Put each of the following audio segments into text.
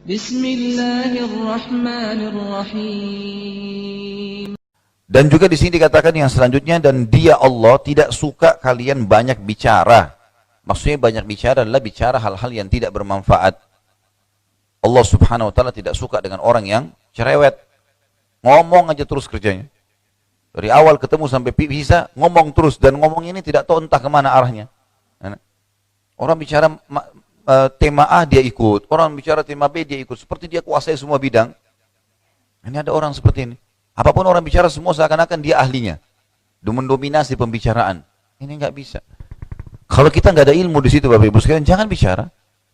Bismillahirrahmanirrahim. Dan juga di sini dikatakan yang selanjutnya, dan dia Allah tidak suka kalian banyak bicara. Maksudnya banyak bicara adalah bicara hal-hal yang tidak bermanfaat. Allah subhanahu wa ta'ala tidak suka dengan orang yang cerewet. Ngomong aja terus kerjanya. Dari awal ketemu sampai bisa, ngomong terus. Dan ngomong ini tidak tahu entah kemana arahnya. Orang bicara tema A dia ikut. Orang bicara tema B dia ikut. Seperti dia kuasai semua bidang. Ini ada orang seperti ini. Apapun orang bicara semua seakan-akan dia ahlinya. Mendominasi pembicaraan. Ini nggak bisa. Kalau kita nggak ada ilmu di situ Bapak Ibu sekalian, jangan bicara.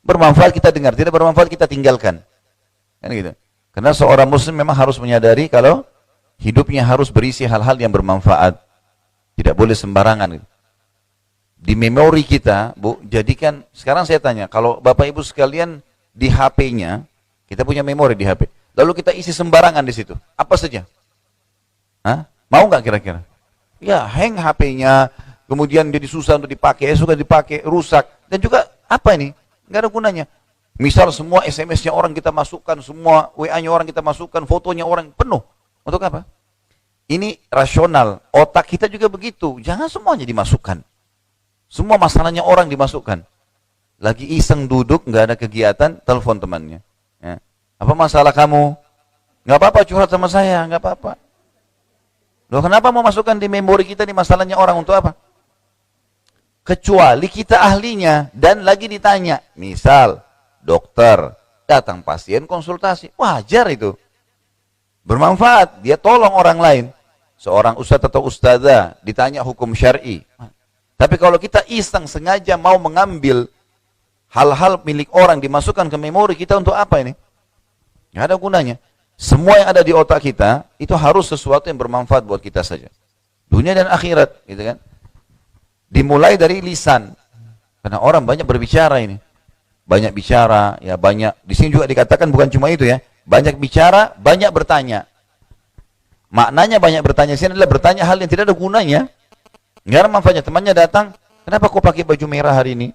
Bermanfaat kita dengar, tidak bermanfaat kita tinggalkan. Kan gitu. Karena seorang muslim memang harus menyadari kalau hidupnya harus berisi hal-hal yang bermanfaat. Tidak boleh sembarangan. Di memori kita, Bu, jadikan, sekarang saya tanya, kalau Bapak Ibu sekalian di HP-nya, kita punya memori di HP. Lalu kita isi sembarangan di situ. Apa saja? Hah? Mau nggak kira-kira? Ya, hang HP-nya, kemudian jadi susah untuk dipakai, suka dipakai, rusak. Dan juga apa ini? Nggak ada gunanya. Misal semua SMS-nya orang kita masukkan, semua WA-nya orang kita masukkan, fotonya orang penuh. Untuk apa? Ini rasional. Otak kita juga begitu. Jangan semuanya dimasukkan. Semua masalahnya orang dimasukkan. Lagi iseng duduk, nggak ada kegiatan, telepon temannya. Ya. Apa masalah kamu? Nggak apa-apa curhat sama saya, nggak apa-apa. Loh, kenapa mau masukkan di memori kita di masalahnya orang untuk apa? Kecuali kita ahlinya dan lagi ditanya. Misal, dokter, datang pasien konsultasi. Wajar itu. Bermanfaat, dia tolong orang lain. Seorang ustadz atau ustadzah ditanya hukum syar'i. Tapi kalau kita iseng sengaja mau mengambil hal-hal milik orang dimasukkan ke memori kita untuk apa ini? Nggak ada gunanya. Semua yang ada di otak kita itu harus sesuatu yang bermanfaat buat kita saja. Dunia dan akhirat, gitu kan? Dimulai dari lisan. Karena orang banyak berbicara ini. Banyak bicara, ya banyak. Di sini juga dikatakan bukan cuma itu ya. Banyak bicara, banyak bertanya. Maknanya banyak bertanya sini adalah bertanya hal yang tidak ada gunanya. Nggak ada manfaatnya. Temannya datang, kenapa kau pakai baju merah hari ini?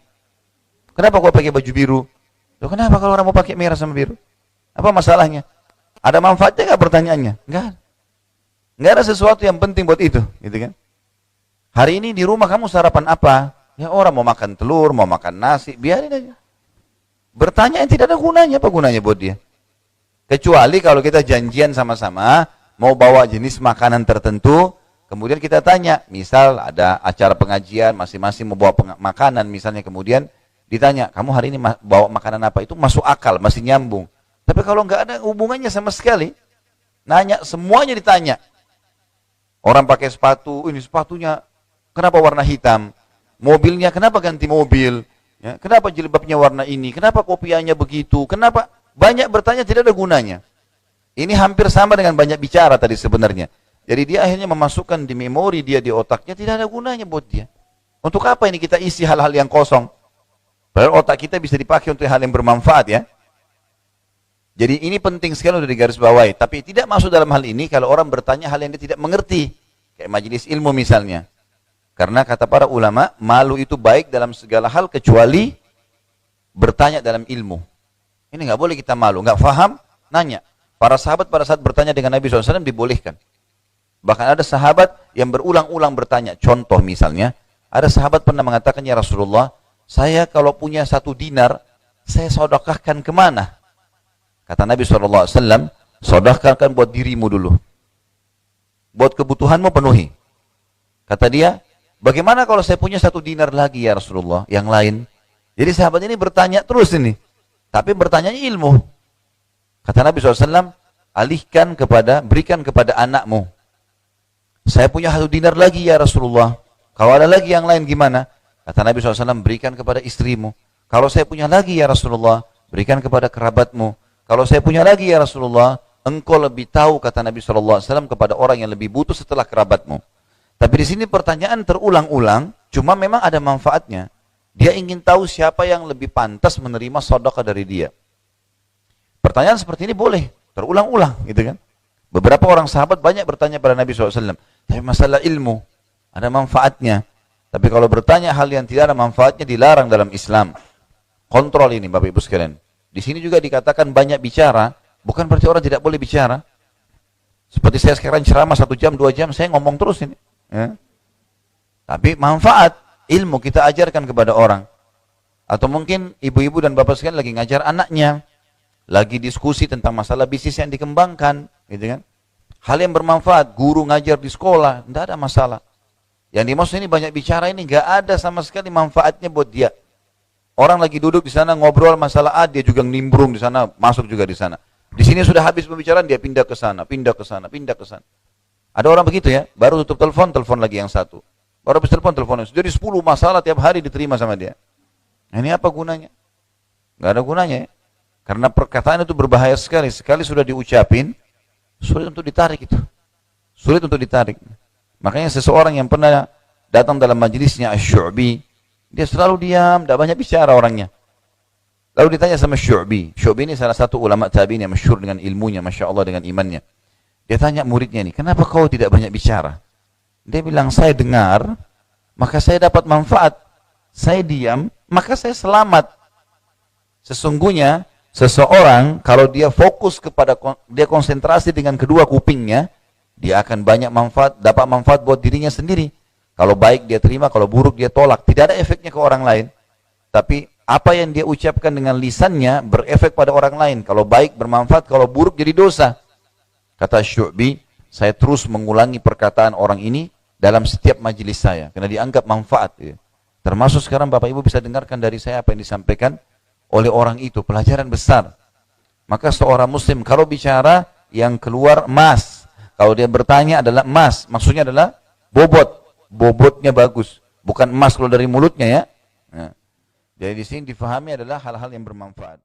Kenapa kau pakai baju biru? Loh, kenapa kalau orang mau pakai merah sama biru? Apa masalahnya? Ada manfaatnya nggak pertanyaannya? Nggak. Nggak ada sesuatu yang penting buat itu, gitu kan? Hari ini di rumah kamu sarapan apa? Ya orang mau makan telur, mau makan nasi, biarin aja. Bertanya yang tidak ada gunanya, apa gunanya buat dia? Kecuali kalau kita janjian sama-sama, mau bawa jenis makanan tertentu, kemudian kita tanya, misal ada acara pengajian, masing-masing mau bawa makanan, misalnya kemudian ditanya, kamu hari ini bawa makanan apa? Itu masuk akal, masih nyambung. Tapi kalau nggak ada hubungannya sama sekali, nanya, semuanya ditanya. Orang pakai sepatu, ini sepatunya kenapa warna hitam? Mobilnya kenapa ganti mobil? Ya, kenapa jilbabnya warna ini? Kenapa kopiahnya begitu? Kenapa? Banyak bertanya tidak ada gunanya. Ini hampir sama dengan banyak bicara tadi sebenarnya. Jadi dia akhirnya memasukkan di memori dia di otaknya tidak ada gunanya buat dia. Untuk apa ini kita isi hal-hal yang kosong? Padahal otak kita bisa dipakai untuk hal yang bermanfaat ya. Jadi ini penting sekali untuk digarisbawahi. Tapi tidak masuk dalam hal ini kalau orang bertanya hal yang dia tidak mengerti. Kayak majelis ilmu misalnya. Karena kata para ulama, malu itu baik dalam segala hal kecuali bertanya dalam ilmu. Ini nggak boleh kita malu, nggak faham, nanya. Para sahabat pada saat bertanya dengan Nabi SAW dibolehkan. Bahkan ada sahabat yang berulang-ulang bertanya. Contoh misalnya, ada sahabat pernah mengatakan, ya Rasulullah, saya kalau punya 1 dinar, saya sedekahkan kemana? Kata Nabi SAW, sedekahkan buat dirimu dulu. Buat kebutuhanmu penuhi. Kata dia, bagaimana kalau saya punya 1 dinar lagi ya Rasulullah, yang lain? Jadi sahabat ini bertanya terus ini. Tapi bertanyanya ilmu. Kata Nabi SAW, alihkan kepada, berikan kepada anakmu. Saya punya 1 dinar lagi ya Rasulullah. Kalau ada lagi yang lain gimana? Kata Nabi SAW, berikan kepada istrimu. Kalau saya punya lagi ya Rasulullah, berikan kepada kerabatmu. Kalau saya punya lagi ya Rasulullah, engkau lebih tahu, kata Nabi SAW, kepada orang yang lebih butuh setelah kerabatmu. Tapi di sini pertanyaan terulang-ulang, cuma memang ada manfaatnya. Dia ingin tahu siapa yang lebih pantas menerima sedekah dari dia. Pertanyaan seperti ini boleh, terulang-ulang, gitu kan? Beberapa orang sahabat banyak bertanya pada Nabi SAW. Tapi masalah ilmu, ada manfaatnya. Tapi kalau bertanya hal yang tidak ada manfaatnya dilarang dalam Islam. Kontrol ini Bapak Ibu sekalian. Di sini juga dikatakan banyak bicara, bukan berarti orang tidak boleh bicara. Seperti saya sekarang ceramah 1 jam, 2 jam, saya ngomong terus ini. Ya. Tapi manfaat, ilmu kita ajarkan kepada orang. Atau mungkin ibu-ibu dan bapak sekalian lagi ngajar anaknya, lagi diskusi tentang masalah bisnis yang dikembangkan, gitu kan? Hal yang bermanfaat, guru ngajar di sekolah, tidak ada masalah. Yang dimaksud ini banyak bicara ini nggak ada sama sekali manfaatnya buat dia. Orang lagi duduk di sana ngobrol masalah A, dia juga nimbrung di sana, masuk juga di sana. Di sini sudah habis pembicaraan, dia pindah ke sana, pindah ke sana, pindah ke sana. Ada orang begitu ya, baru tutup telepon, telepon lagi yang satu. Baru habis telepon, telepon. Jadi 10 masalah tiap hari diterima sama dia. Nah, ini apa gunanya? Nggak ada gunanya ya. Karena perkataan itu berbahaya sekali. Sekali sudah diucapin, sulit untuk ditarik itu. Sulit untuk ditarik. Makanya seseorang yang pernah datang dalam majelisnya Asy-Syu'bi, dia selalu diam, tidak banyak bicara orangnya. Lalu ditanya sama Syu'bi. Syu'bi ini salah satu ulama tabi'in yang masyhur dengan ilmunya, Masya Allah, dengan imannya. Dia tanya muridnya ini, kenapa kau tidak banyak bicara? Dia bilang, saya dengar, maka saya dapat manfaat. Saya diam, maka saya selamat. Sesungguhnya, seseorang kalau dia fokus kepada, dia konsentrasi dengan kedua kupingnya, dia akan banyak manfaat, dapat manfaat buat dirinya sendiri. Kalau baik dia terima, kalau buruk dia tolak. Tidak ada efeknya ke orang lain. Tapi apa yang dia ucapkan dengan lisannya berefek pada orang lain. Kalau baik bermanfaat, kalau buruk jadi dosa. Kata Syu'bi, saya terus mengulangi perkataan orang ini dalam setiap majelis saya. Karena dianggap manfaat. Ya. Termasuk sekarang Bapak Ibu bisa dengarkan dari saya apa yang disampaikan oleh orang itu. Pelajaran besar. Maka seorang muslim kalau bicara yang keluar emas. Kalau dia bertanya adalah emas. Maksudnya adalah bobot. Bobotnya bagus. Bukan emas kalau dari mulutnya ya. Nah, jadi di sini difahami adalah hal-hal yang bermanfaat.